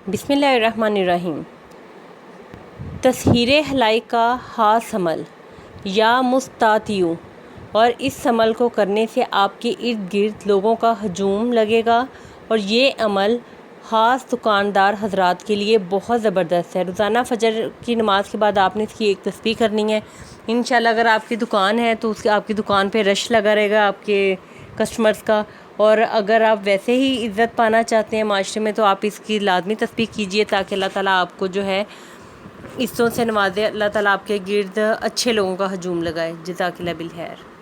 बिस्मिल्लाहिर्रहमानिर्रहीम। तस्हीर हलाई का ख़ास अमल या मुस्तातियू, और इस अमल को करने से आपके इर्द गिर्द लोगों का हजूम लगेगा और ये अमल ख़ास दुकानदार हजरात के लिए बहुत ज़बरदस्त है। रोज़ाना फजर की नमाज़ के बाद आपने इसकी एक तस्बीह करनी है। इंशाल्लाह अगर आपकी दुकान है तो उसके आपकी दुकान पे रश लगा रहेगा आपके कस्टमर्स का, और अगर आप वैसे ही इज़्ज़त पाना चाहते हैं माशरे में तो आप इसकी लाजमी तस्बीह कीजिए ताकि अल्लाह ताला आपको जो है इज्जतों से नवाजे, अल्लाह ताला आपके गिर्द अच्छे लोगों का हजूम लगाए। जज़ाकिल्लाह बिल खैर।